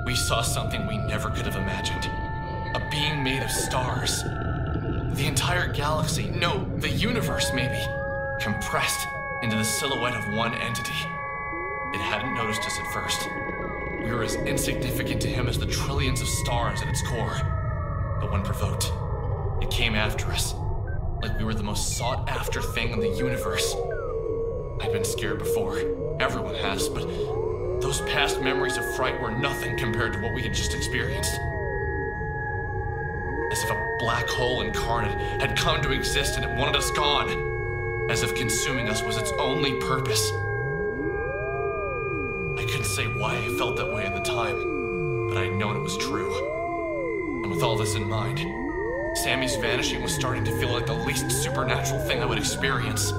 We saw something we never could have imagined. A being made of stars. The entire galaxy, no, the universe maybe, compressed into the silhouette of one entity. It hadn't noticed us at first. We were as insignificant to him as the trillions of stars at its core. But when provoked, it came after us, like we were the most sought-after thing in the universe. I'd been scared before. Everyone has, but those past memories of fright were nothing compared to what we had just experienced. As if a black hole incarnate had come to exist and it wanted us gone. As if consuming us was its only purpose. I couldn't say why I felt that way at the time, but I'd known it was true. And with all this in mind, Sammy's vanishing was starting to feel like the least supernatural thing I would experience.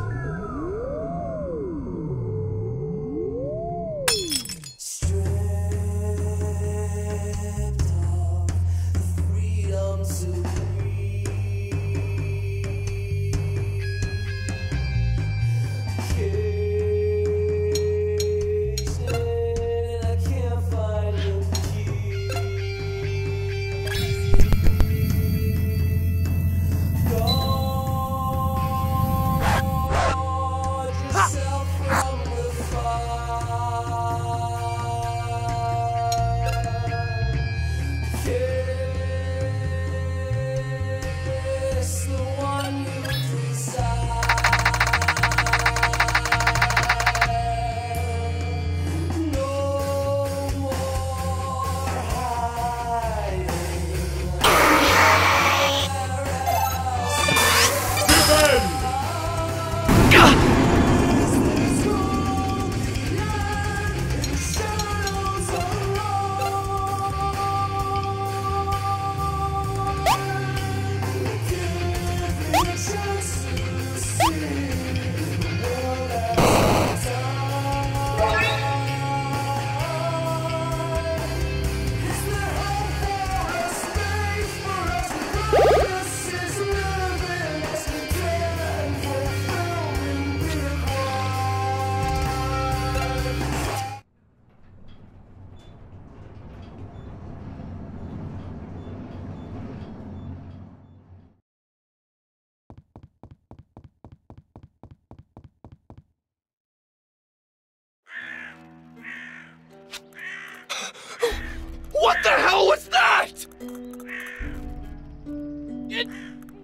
What the hell was that?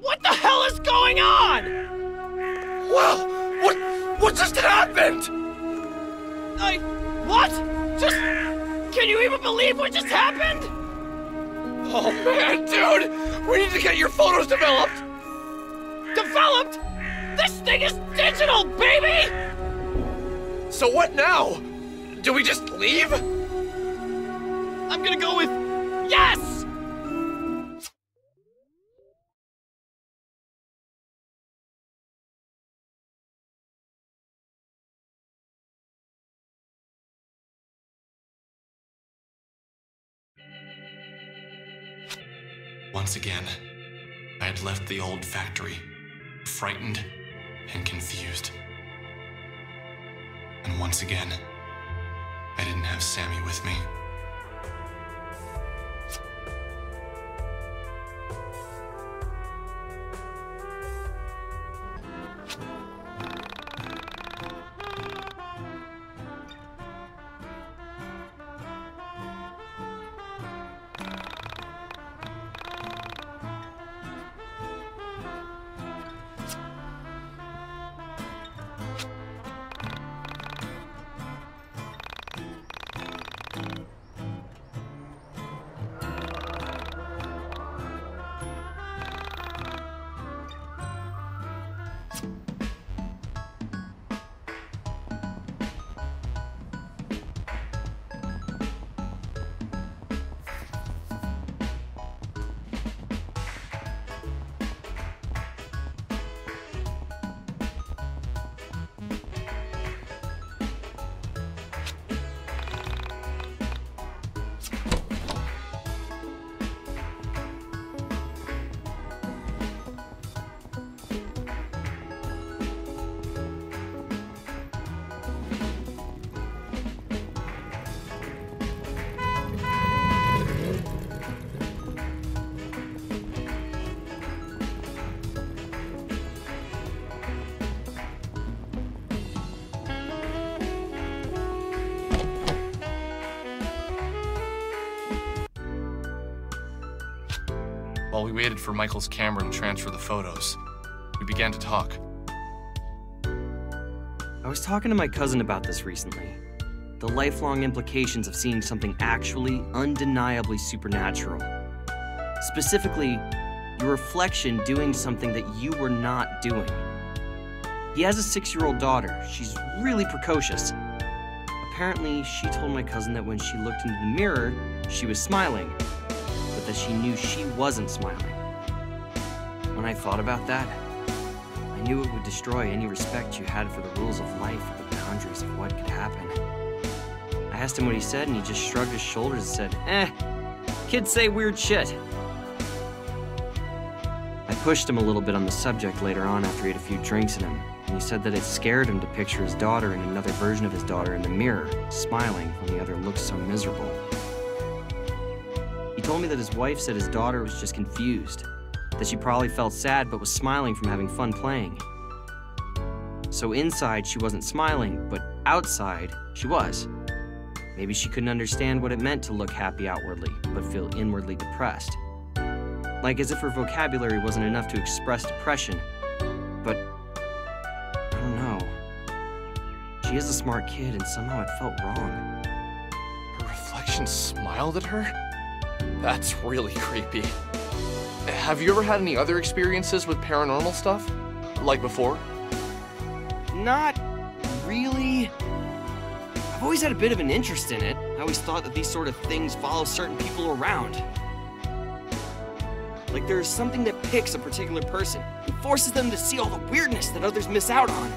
What the hell is going on? Well, what just happened? What? Can you even believe what just happened? Oh man, dude! We need to get your photos developed! Developed? This thing is digital, baby! So what now? Do we just leave? I'm gonna go with yes! Once again, I had left the old factory, frightened and confused. And once again, I didn't have Sammy with me. While we waited for Michael's camera to transfer the photos, we began to talk. I was talking to my cousin about this recently. The lifelong implications of seeing something actually, undeniably supernatural. Specifically, your reflection doing something that you were not doing. He has a 6-year-old daughter. She's really precocious. Apparently, she told my cousin that when she looked into the mirror, she was smiling, but that she knew she wasn't smiling. When I thought about that, I knew it would destroy any respect you had for the rules of life or the boundaries of what could happen. I asked him what he said, and he just shrugged his shoulders and said, kids say weird shit. I pushed him a little bit on the subject later on after he had a few drinks in him, and he said that it scared him to picture his daughter and another version of his daughter in the mirror, smiling when the other looked so miserable. He told me that his wife said his daughter was just confused, that she probably felt sad but was smiling from having fun playing. So inside she wasn't smiling, but outside she was. Maybe she couldn't understand what it meant to look happy outwardly, but feel inwardly depressed. Like as if her vocabulary wasn't enough to express depression, but I don't know. She is a smart kid and somehow it felt wrong. Her reflection smiled at her? That's really creepy. Have you ever had any other experiences with paranormal stuff? Like before? Not really. I've always had a bit of an interest in it. I always thought that these sort of things follow certain people around. Like there's something that picks a particular person and forces them to see all the weirdness that others miss out on.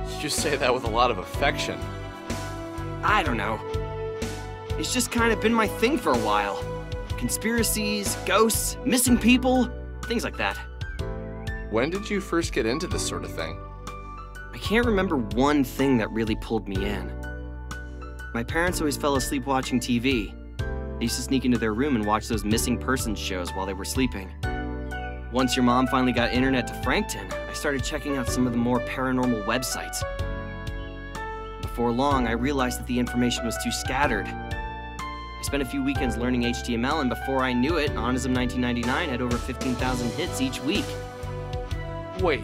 You just say that with a lot of affection. I don't know. It's just kind of been my thing for a while. Conspiracies, ghosts, missing people, things like that. When did you first get into this sort of thing? I can't remember one thing that really pulled me in. My parents always fell asleep watching TV. They used to sneak into their room and watch those missing persons shows while they were sleeping. Once your mom finally got internet to Frankton, I started checking out some of the more paranormal websites. Before long, I realized that the information was too scattered. I spent a few weekends learning HTML, and before I knew it, Onism 1999 had over 15,000 hits each week. Wait,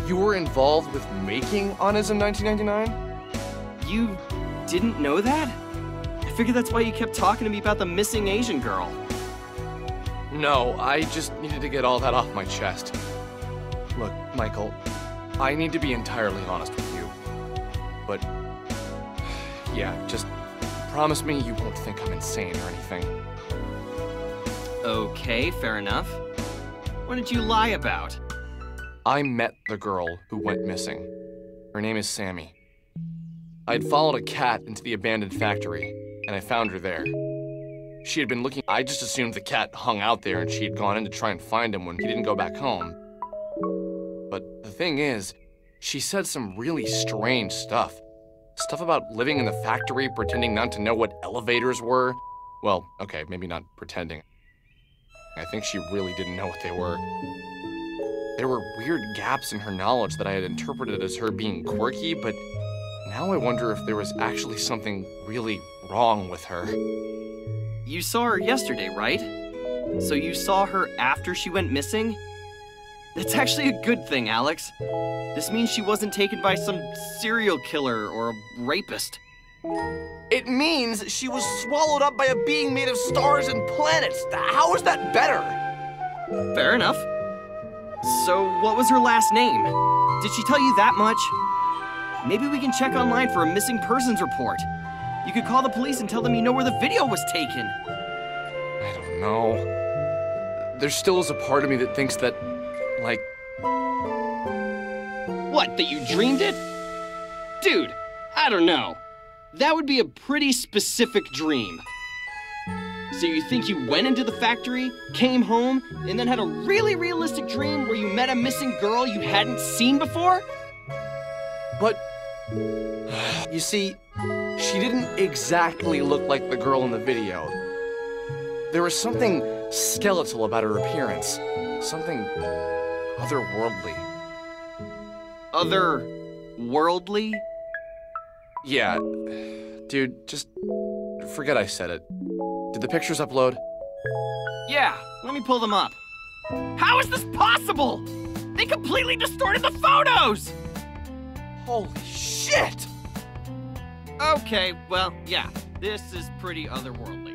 you were involved with making Onism 1999? You didn't know that? I figured that's why you kept talking to me about the missing Asian girl. No, I just needed to get all that off my chest. Look, Michael, I need to be entirely honest with you. But, yeah, just promise me you won't think I'm insane or anything. Okay, fair enough. What did you lie about? I met the girl who went missing. Her name is Sammy. I'd followed a cat into the abandoned factory, and I found her there. She had been looking. I just assumed the cat hung out there and she had gone in to try and find him when he didn't go back home. But the thing is, she said some really strange stuff. Stuff about living in the factory, pretending not to know what elevators were. Well, okay, maybe not pretending. I think she really didn't know what they were. There were weird gaps in her knowledge that I had interpreted as her being quirky, but now I wonder if there was actually something really wrong with her. You saw her yesterday, right? So you saw her after she went missing? That's actually a good thing, Alex. This means she wasn't taken by some serial killer or a rapist. It means she was swallowed up by a being made of stars and planets. How is that better? Fair enough. So what was her last name? Did she tell you that much? Maybe we can check online for a missing persons report. You could call the police and tell them you know where the video was taken. I don't know. There still is a part of me that thinks that, like... What, that you dreamed it? Dude, I don't know. That would be a pretty specific dream. So you think you went into the factory, came home, and then had a really realistic dream where you met a missing girl you hadn't seen before? But... you see, she didn't exactly look like the girl in the video. There was something skeletal about her appearance. Something otherworldly. Otherworldly? Yeah. Dude, just forget I said it. Did the pictures upload? Yeah. Let me pull them up. How is this possible? They completely distorted the photos! Holy shit! Okay, well, yeah. This is pretty otherworldly.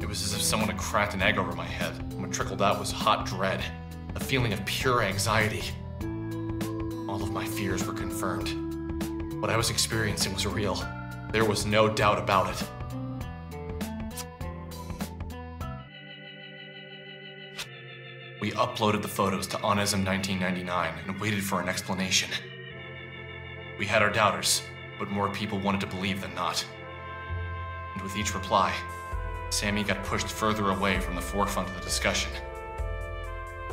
It was as if someone had cracked an egg over my head, and what trickled out was hot dread, a feeling of pure anxiety. All of my fears were confirmed. What I was experiencing was real. There was no doubt about it. We uploaded the photos to Onism 1999 and waited for an explanation. We had our doubters, but more people wanted to believe than not. And with each reply, Sammy got pushed further away from the forefront of the discussion.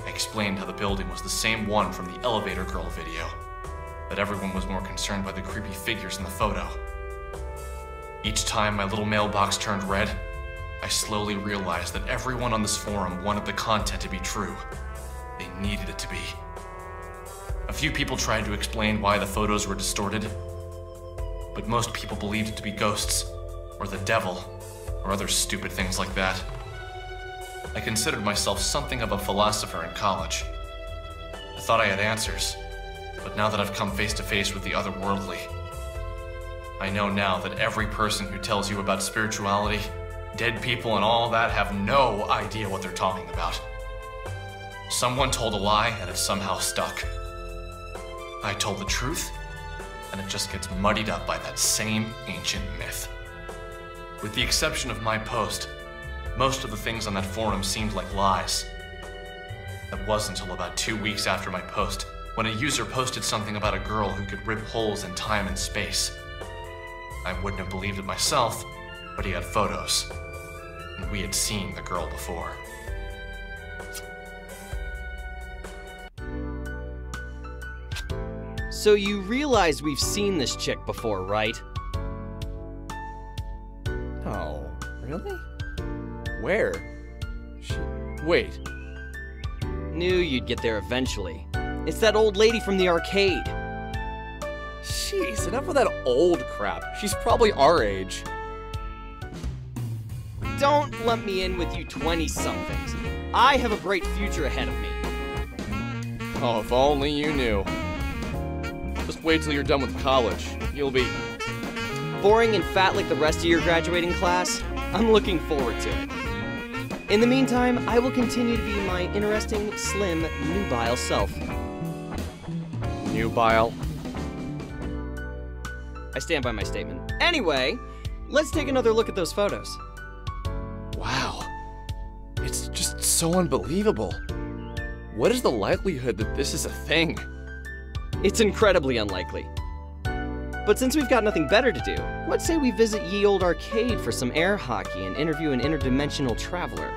I explained how the building was the same one from the Elevator Girl video, that everyone was more concerned by the creepy figures in the photo. Each time my little mailbox turned red, I slowly realized that everyone on this forum wanted the content to be true. They needed it to be. A few people tried to explain why the photos were distorted, but most people believed it to be ghosts, or the devil, or other stupid things like that. I considered myself something of a philosopher in college. I thought I had answers, but now that I've come face to face with the otherworldly, I know now that every person who tells you about spirituality, dead people, and all that have no idea what they're talking about. Someone told a lie and it somehow stuck. I told the truth, and it just gets muddied up by that same ancient myth. With the exception of my post, most of the things on that forum seemed like lies. That wasn't until about 2 weeks after my post, when a user posted something about a girl who could rip holes in time and space. I wouldn't have believed it myself, but he had photos, and we had seen the girl before. So you realize we've seen this chick before, right? Oh, really? Where? Wait. Knew you'd get there eventually. It's that old lady from the arcade. Jeez, enough of that old crap. She's probably our age. Don't lump me in with you 20-somethings. I have a bright future ahead of me. Oh, if only you knew. Just wait till you're done with college. You'll be... boring and fat like the rest of your graduating class? I'm looking forward to it. In the meantime, I will continue to be my interesting, slim, nubile self. Nubile? I stand by my statement. Anyway, let's take another look at those photos. Wow. It's just so unbelievable. What is the likelihood that this is a thing? It's incredibly unlikely. But since we've got nothing better to do, let's say we visit ye olde arcade for some air hockey and interview an interdimensional traveler.